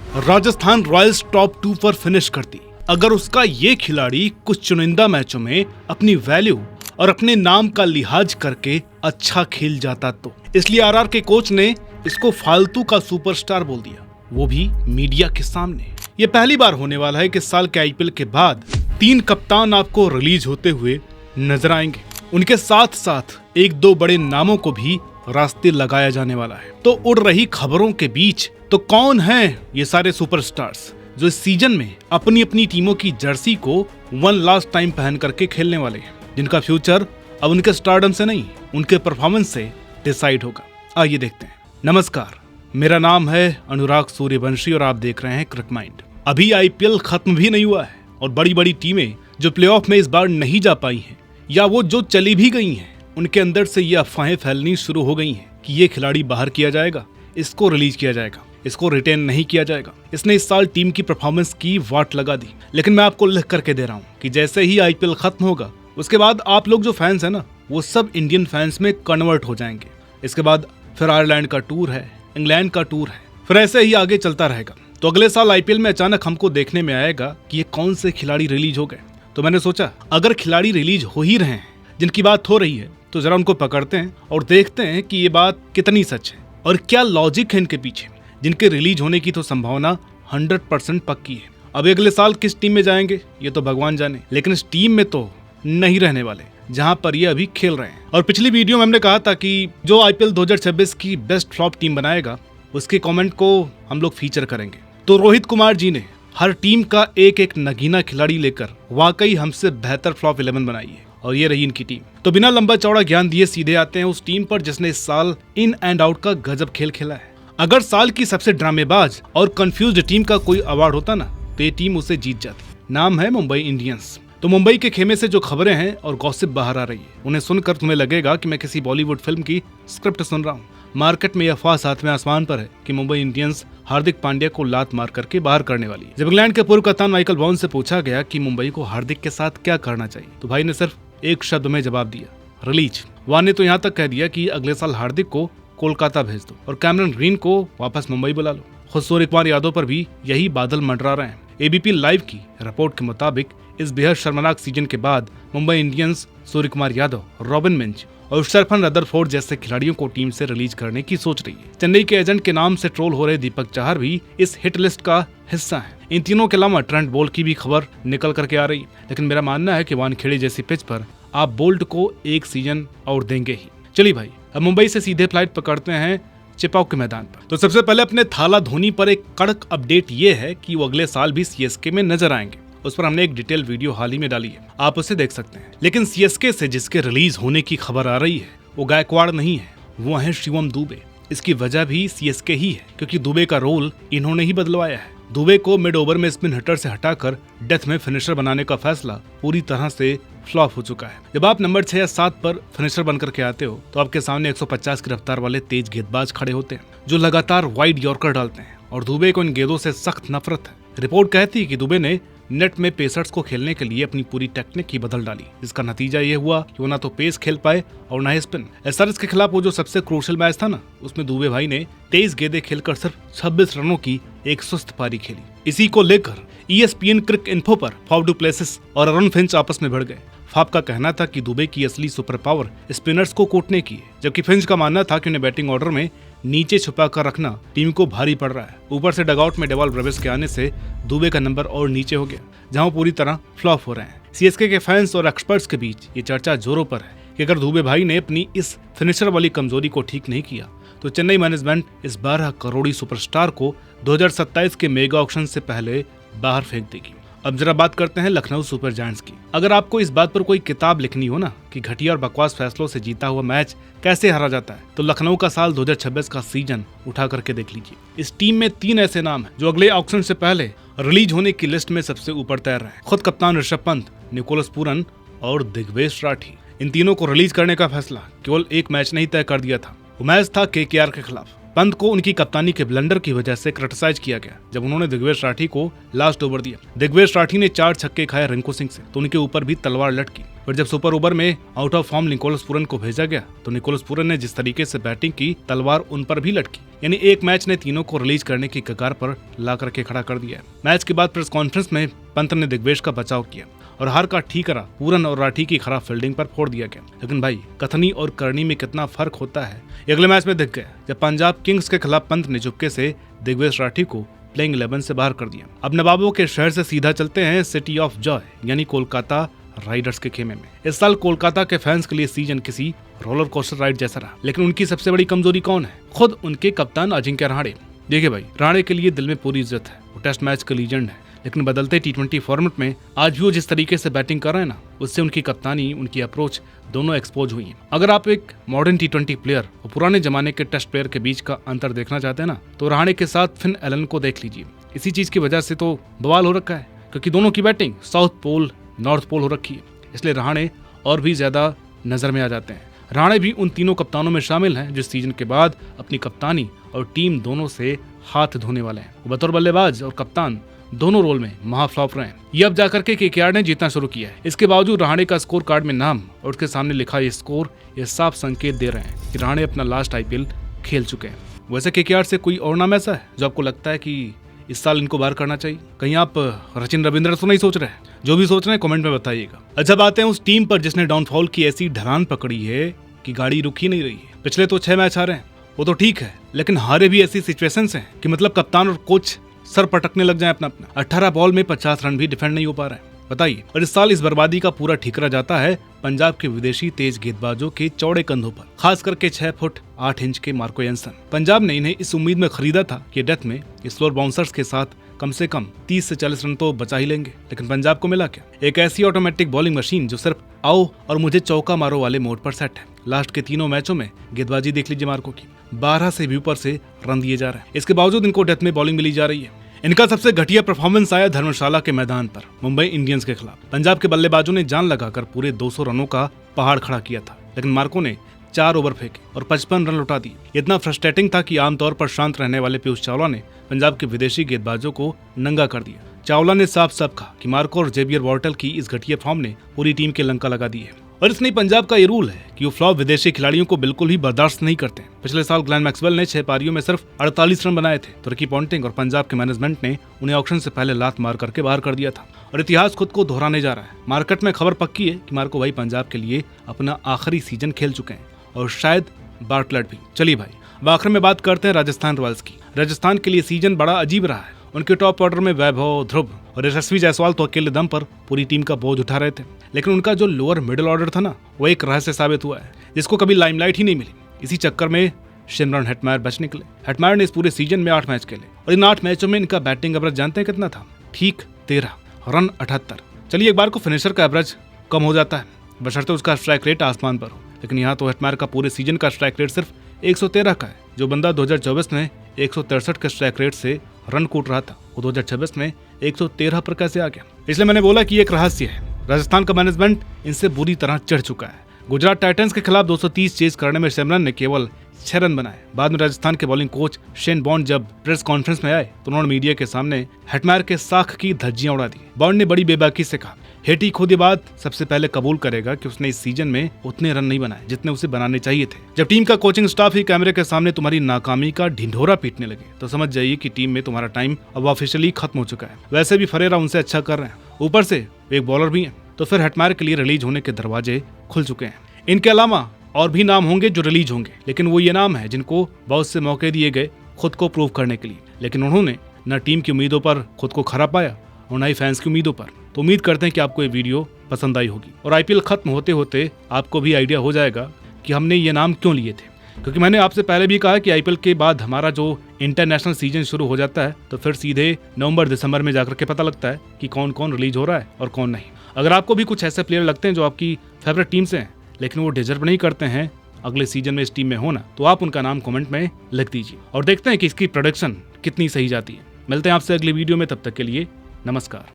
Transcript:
Rajasthan Royals top 2 पर finish करती अगर उसका ये खिलाड़ी कुछ चुनिंदा मैचों में अपनी वैल्यू और अपने नाम का लिहाज करके अच्छा खेल जाता तो। इसलिए आरआर के कोच ने इसको फालतू का सुपरस्टार बोल दिया, वो भी मीडिया के सामने। ये पहली बार होने वाला है कि इस साल के आईपीएल के बाद 3 कप्तान आपको रिलीज होते हुए नजर आएंगे। उनके साथ साथ 1-2 बड़े नामों को भी रास्ते लगाया जाने वाला है। तो उड़ रही खबरों के बीच तो कौन हैं ये सारे सुपरस्टार्स जो इस सीजन में अपनी अपनी टीमों की जर्सी को वन लास्ट टाइम पहन करके खेलने वाले हैं, जिनका फ्यूचर अब उनके स्टारडम से नहीं उनके परफॉर्मेंस से डिसाइड होगा। आइए देखते हैं। नमस्कार, मेरा नाम है अनुराग सूर्यवंशी और आप देख रहे हैं क्रिक माइंड। अभी आईपीएल खत्म भी नहीं हुआ है और बड़ी बड़ी टीमें जो प्लेऑफ में इस बार नहीं जा पाई हैं या वो जो चली भी गई हैं, उनके अंदर से ये अफवाहें फैलनी शुरू हो गई हैं कि ये खिलाड़ी बाहर किया जाएगा, इसको रिलीज किया जाएगा, इसको रिटेन नहीं किया जाएगा। इसने इस साल टीम की परफॉर्मेंस की वाट लगा दी। लेकिन मैं आपको लिख करके दे रहा हूँ कि जैसे ही आईपीएल खत्म होगा उसके बाद आप लोग जो फैंस है ना, वो सब इंडियन फैंस में कन्वर्ट हो जाएंगे। इसके बाद फिर आयरलैंड का टूर है, इंग्लैंड का टूर है, फिर ऐसे ही आगे चलता रहेगा। तो अगले साल आईपीएल में अचानक हमको देखने में आएगा कि ये कौन से खिलाड़ी रिलीज हो गए। तो मैंने सोचा अगर खिलाड़ी रिलीज हो ही रहे हैं जिनकी बात हो रही है तो जरा उनको पकड़ते हैं और देखते हैं कि ये बात कितनी सच है और क्या लॉजिक है इनके पीछे। जिनके रिलीज होने की तो संभावना 100% पक्की है। अब अगले साल किस टीम में जाएंगे ये तो भगवान जाने, लेकिन इस टीम में तो नहीं रहने वाले जहां पर ये अभी खेल रहे हैं। और पिछली वीडियो में हमने कहा था कि जो आईपीएल 2026 की बेस्ट फ्लॉप टीम बनाएगा उसके कमेंट को हम लोग फीचर करेंगे। तो रोहित कुमार जी ने हर टीम का एक एक नगीना खिलाड़ी लेकर वाकई हमसे बेहतर फ्लॉप 11 बनाई है और ये रही इनकी टीम। तो बिना लंबा चौड़ा ज्ञान दिए सीधे आते हैं उस टीम पर जिसने इस साल इन एंड आउट का गजब खेल खेला है। अगर साल की सबसे ड्रामेबाज और कंफ्यूज्ड टीम का कोई अवार्ड होता ना तो ये टीम उसे जीत जाती। नाम है मुंबई इंडियंस। तो मुंबई के खेमे से जो खबरें हैं और गॉसिप बाहर आ रही है उन्हें सुनकर तुम्हें लगेगा कि मैं किसी बॉलीवुड फिल्म की स्क्रिप्ट सुन रहा हूँ। मार्केट में यह अफवाह सातवें आसमान पर है कि मुंबई इंडियंस हार्दिक पांड्या को लात मार करके बाहर करने वाली है। जब इंग्लैंड के पूर्व कप्तान माइकल वॉन से पूछा गया कि मुंबई को हार्दिक के साथ क्या करना चाहिए तो भाई ने सिर्फ एक शब्द में जवाब दिया, रिलीज। वॉन ने तो यहाँ तक कह दिया कि अगले साल हार्दिक को कोलकाता भेज दो और कैमरन ग्रीन को वापस मुंबई बुला लो। खुद सूर्य कुमार यादव पर भी यही बादल मंडरा रहे हैं। एबीपी लाइव की रिपोर्ट के मुताबिक इस बेहद शर्मनाक सीजन के बाद मुंबई इंडियंस सूर्य कुमार यादव, रॉबिन मिंज और शरफन रदरफोर्ड जैसे खिलाड़ियों को टीम से रिलीज करने की सोच रही है। चेन्नई के एजेंट के नाम से ट्रोल हो रहे दीपक चाहर भी इस हिट लिस्ट का हिस्सा है। इन तीनों के अलावा ट्रेंट बोल्ट की भी खबर निकल करके आ रही है। लेकिन मेरा मानना है कि वानखेड़े जैसी पिच पर आप बोल्ट को एक सीजन और देंगे ही। चलिए भाई, अब मुंबई से सीधे फ्लाइट पकड़ते हैं चिपॉक के मैदान पर। तो सबसे पहले अपने थाला धोनी पर एक कड़क अपडेट ये है कि वो अगले साल भी सीएसके में नजर आएंगे। उस पर हमने एक डिटेल वीडियो हाल ही में डाली है, आप उसे देख सकते हैं। लेकिन सीएसके से जिसके रिलीज होने की खबर आ रही है वो गायकवाड़ नहीं है, वो है शिवम दुबे। इसकी वजह भी सीएसके ही है क्योंकि दुबे का रोल इन्होंने ही बदलवाया है। दुबे को मिड ओवर में स्पिन हिटर से हटाकर डेथ में फिनिशर बनाने का फैसला पूरी तरह से फ्लॉप हो चुका है। जब आप नंबर 6 या 7 पर फिनिशर बनकर के आते हो तो आपके सामने 150 की रफ्तार वाले तेज गेंदबाज खड़े होते हैं जो लगातार वाइड यॉर्कर डालते हैं और दुबे को इन गेंदों से सख्त नफरत है। रिपोर्ट कहती है कि दुबे ने नेट में पेसर्स को खेलने के लिए अपनी पूरी टेक्निक ही बदल डाली, जिसका नतीजा ये हुआ कि वो ना तो पेस खेल पाए और ना ही स्पिन। एसआरएच के खिलाफ वो जो सबसे क्रूशियल मैच था ना, उसमें दुबे भाई ने 23 गेंदें खेलकर सिर्फ 26 रनों की एक सुस्त पारी खेली। इसी को लेकर ESPN क्रिक इन्फो पर फाफ डू प्लेसिस और अरुण फिंच आपस में भिड़ गए। फाफ का कहना था कि दुबे की असली सुपर पावर स्पिनर्स को कोटने की है, जबकि फिंच का मानना था कि उन्हें बैटिंग ऑर्डर में नीचे छुपा कर रखना टीम को भारी पड़ रहा है। ऊपर से डगआउट में डेवाल ब्रेविस के आने से दुबे का नंबर और नीचे हो गया, जहां पूरी तरह फ्लॉप हो रहे हैं। सीएसके के फैंस और एक्सपर्ट्स के बीच ये चर्चा जोरों पर है कि अगर दुबे भाई ने अपनी इस फिनिशर वाली कमजोरी को ठीक नहीं किया तो चेन्नई मैनेजमेंट इस 12 करोड़ी सुपरस्टार को 2027 के मेगा ऑक्शन से पहले बाहर फेंक देगी। अब जरा बात करते हैं लखनऊ सुपर जायंट्स की। अगर आपको इस बात पर कोई किताब लिखनी हो ना कि घटिया और बकवास फैसलों से जीता हुआ मैच कैसे हारा जाता है तो लखनऊ का साल 2026 का सीजन उठा करके देख लीजिए। इस टीम में 3 ऐसे नाम हैं जो अगले ऑक्शन से पहले रिलीज होने की लिस्ट में सबसे ऊपर तैर रहे हैं। खुद कप्तान ऋषभ पंत, निकोलस पूरन और दिग्वेश राठी। इन तीनों को रिलीज करने का फैसला केवल एक मैच ने ही तय कर दिया था। वो मैच था केकेआर के खिलाफ। पंत को उनकी कप्तानी के ब्लंडर की वजह से क्रिटिसाइज किया गया जब उन्होंने दिग्वेश राठी को लास्ट ओवर दिया। दिग्वेश राठी ने 4 छक्के खाए रिंकू सिंह से तो उनके ऊपर भी तलवार लटकी। फिर जब सुपर ओवर में out of form Nicholas Pooran को भेजा गया तो निकोलस पूरन ने जिस तरीके से बैटिंग की तलवार उन पर भी लटकी। यानी एक मैच ने तीनों को रिलीज करने की कगार पर ला करके खड़ा कर दिया। मैच के बाद प्रेस कॉन्फ्रेंस में पंत ने दिग्वेश का बचाव किया और हार का ठीकरा पूरन और राठी की खराब फील्डिंग पर फोड़ दिया गया। लेकिन भाई कथनी और करनी में कितना फर्क होता है अगले मैच में दिख गया जब पंजाब किंग्स के खिलाफ पंत ने चुपके से दिग्वेश राठी को प्लेइंग 11 से बाहर कर दिया। अब नवाबों के शहर से सीधा चलते हैं सिटी ऑफ जॉय यानी कोलकाता राइडर्स के खेमे में। इस साल कोलकाता के फैंस के लिए सीजन किसी रोलर कोस्टर राइड जैसा रहा। लेकिन उनकी सबसे बड़ी कमजोरी कौन है? खुद उनके कप्तान अजिंक्य रहाणे। देखिए भाई, रहाणे के लिए दिल में पूरी इज्जत है, वो टेस्ट मैच के लीजेंड है, लेकिन बदलते T20 फॉर्मेट में आज भी वो जिस तरीके से बैटिंग कर रहे हैं ना, उससे उनकी कप्तानी, उनकी अप्रोच दोनों एक्सपोज हुई हैं। अगर आप एक मॉडर्न T20 प्लेयर और पुराने जमाने के टेस्ट प्लेयर के बीच का अंतर देखना चाहते हैं ना, तो रहाणे के साथ फिन एलन को देख लीजिए। इसी चीज की वजह से तो बवाल हो रखा है, क्योंकि दोनों की batting south pole north pole हो रखी है, इसलिए रहाणे और भी ज्यादा नजर में आ जाते हैं। रहाणे भी उन तीनों कप्तानों में शामिल हैं जो सीजन के बाद अपनी कप्तानी और टीम दोनों से हाथ धोने वाले हैं। वो बतौर बल्लेबाज और कप्तान दोनों रोल में महाफ्लॉप रहे हैं। ये अब जाकर के KKR ने जीतना शुरू किया है। इसके बावजूद रहाणे का स्कोर कार्ड में नाम और उसके सामने लिखा ये स्कोर ये साफ संकेत दे रहे हैं कि रहाणे अपना लास्ट IPL खेल चुके हैं। वैसे KKR से कोई और नाम ऐसा है जो आपको लगता है कि इस साल इनको बाहर करना चाहिए? कहीं आप सचिन रविंद्र तो नहीं सोच रहे हैं? जो भी सोच रहे हैं कमेंट में बताइएगा। अच्छा, बात है उस टीम पर जिसने डाउनफॉल की ऐसी ढलान पकड़ी है कि गाड़ी रुक ही नहीं रही है। पिछले तो 6 मैच हारे हैं, वो तो ठीक है, लेकिन हारे भी ऐसी सिचुएशंस हैं कि मतलब कप्तान और कोच सर पटकने लग जाए अपना। 18 बॉल में 50 रन भी डिफेंड नहीं हो पा रहा है, बताइए। और इस साल इस बर्बादी का पूरा ठिकरा जाता है पंजाब के विदेशी तेज गेंदबाजों के चौड़े कंधों पर, खास करके 6 फुट 8 इंच के मार्को एंसन। पंजाब ने इन्हें इस उम्मीद में खरीदा था कि डेथ में स्लोअर बाउंसर्स के साथ कम से कम 30 से 40 रन तो बचा ही लेंगे, लेकिन पंजाब को मिला क्या? एक ऐसी ऑटोमेटिक बॉलिंग मशीन जो सिर्फ आओ और मुझे चौका मारो वाले मोड पर सेट है। लास्ट के तीनों मैचों में गेंदबाजी देख लीजिए मार्को की, 12 से भी ऊपर से रन दिए जा रहे हैं। इसके बावजूद इनको डेथ में बॉलिंग मिली जा रही है। इनका सबसे घटिया परफॉर्मेंस आया धर्मशाला के मैदान पर मुंबई इंडियंस के खिलाफ। पंजाब के बल्लेबाजों ने जान लगाकर पूरे 200 रनों का पहाड़ खड़ा किया था, लेकिन मार्को ने 4 ओवर फेंके और 55 रन लौटा दिए। इतना फ्रस्ट्रेटिंग था कि आमतौर पर शांत रहने वाले पीयूष चावला ने पंजाब के विदेशी गेंदबाजों को नंगा कर दिया। चावला ने साफ साफ कहा कि मार्को और जेवियर वॉर्टल की इस घटिया फॉर्म ने पूरी टीम के लंका लगा दी है। और इसलिए पंजाब का ये रूल है कि वो फ्लॉप विदेशी खिलाड़ियों को बिल्कुल भी बर्दाश्त नहीं करते। पिछले साल ग्लेन मैक्सवेल ने 6 पारियों में सिर्फ 48 रन बनाए थे, तो रिकी पॉन्टिंग और पंजाब के मैनेजमेंट ने उन्हें ऑक्शन से पहले लात मार करके बाहर कर दिया था। और इतिहास खुद को दोहराने जा रहा है। मार्केट में खबर पक्की है कि मार्को भाई पंजाब के लिए अपना आखिरी सीजन खेल चुके हैं और शायद बार्टलेट भी। चलिए भाई, अब आखिर में बात करते हैं राजस्थान रॉयल्स की। राजस्थान के लिए सीजन बड़ा अजीब रहा है। उनके टॉप ऑर्डर में वैभव, ध्रुव और यशस्वी जायसवाल तो अकेले दम पर पूरी टीम का बोझ उठा रहे थे, लेकिन उनका जो लोअर मिडिल ऑर्डर था ना, वो एक रहस्य साबित हुआ है जिसको कभी लाइमलाइट ही नहीं मिली। इसी चक्कर में शिमरन हेटमायर बच निकले। हेटमायर ने इस पूरे सीजन में 8 मैच खेले और इन 8 मैचों में इनका बैटिंग एवरेज जानते हैं कितना था? ठीक 13, रन 78। चलिए, एक बार को फिनिशर का एवरेज कम हो जाता है बशर्ते उसका स्ट्राइक रेट आसमान पर हो, लेकिन यहाँ तो हेटमायर का पूरे सीजन का स्ट्राइक रेट सिर्फ 113 का है। जो बंदा 2024 में 163 के स्ट्राइक रेट से रन कूट रहा था, वो 2026 में 113 पर कैसे आ गया? इसलिए मैंने बोला कि एक रहस्य है। राजस्थान का मैनेजमेंट इनसे बुरी तरह चढ़ चुका है। गुजरात टाइटंस के खिलाफ 230 चेज करने में सिमरन ने केवल 6 रन बनाए। बाद में राजस्थान के बॉलिंग कोच शेन बॉन्ड जब प्रेस कॉन्फ्रेंस में आए तो उन्होंने मीडिया के सामने हेटमायर के साख की धज्जियां उड़ा दी। बॉन्ड ने बड़ी बेबाकी से कहा, हेटी खुद ये बात सबसे पहले कबूल करेगा कि उसने इस सीजन में उतने रन नहीं बनाए जितने उसे बनाने चाहिए थे। जब टीम का कोचिंग स्टाफ ही कैमरे के सामने तुम्हारी नाकामी का ढिंढोरा पीटने लगे तो समझ जाइए कि टीम में तुम्हारा टाइम अब ऑफिशियली खत्म हो चुका है। वैसे भी फरेरा उनसे अच्छा कर रहे हैं, ऊपर से एक बॉलर भी है, तो फिर हेटमायर के लिए रिलीज होने के दरवाजे खुल चुके हैं। इनके अलावा और भी नाम होंगे जो रिलीज होंगे, लेकिन वो ये नाम है जिनको बहुत से मौके दिए गए खुद को प्रूव करने के लिए, लेकिन उन्होंने न टीम की उम्मीदों पर खुद को खरा पाया और न ही फैंस की उम्मीदों पर। तो उम्मीद करते हैं कि आपको ये वीडियो पसंद आई होगी और IPL खत्म होते होते आपको भी आइडिया हो जाएगा कि हमने ये नाम क्यों लिए थे। क्योंकि मैंने आपसे पहले भी कहा कि IPL के बाद हमारा जो इंटरनेशनल सीजन शुरू हो जाता है तो फिर सीधे नवंबर-दिसंबर में जाकर के पता लगता है कि कौन कौन रिलीज हो रहा है और कौन नहीं। अगर आपको भी कुछ ऐसे प्लेयर लगते हैं जो आपकी फेवरेट टीम से हैं लेकिन वो डिजर्व नहीं करते हैं अगले सीजन में इस टीम में होना, तो आप उनका नाम कमेंट में लिख दीजिए और देखते हैं कि इसकी प्रोडक्शन कितनी सही जाती है। मिलते हैं आपसे अगली वीडियो में, तब तक के लिए नमस्कार।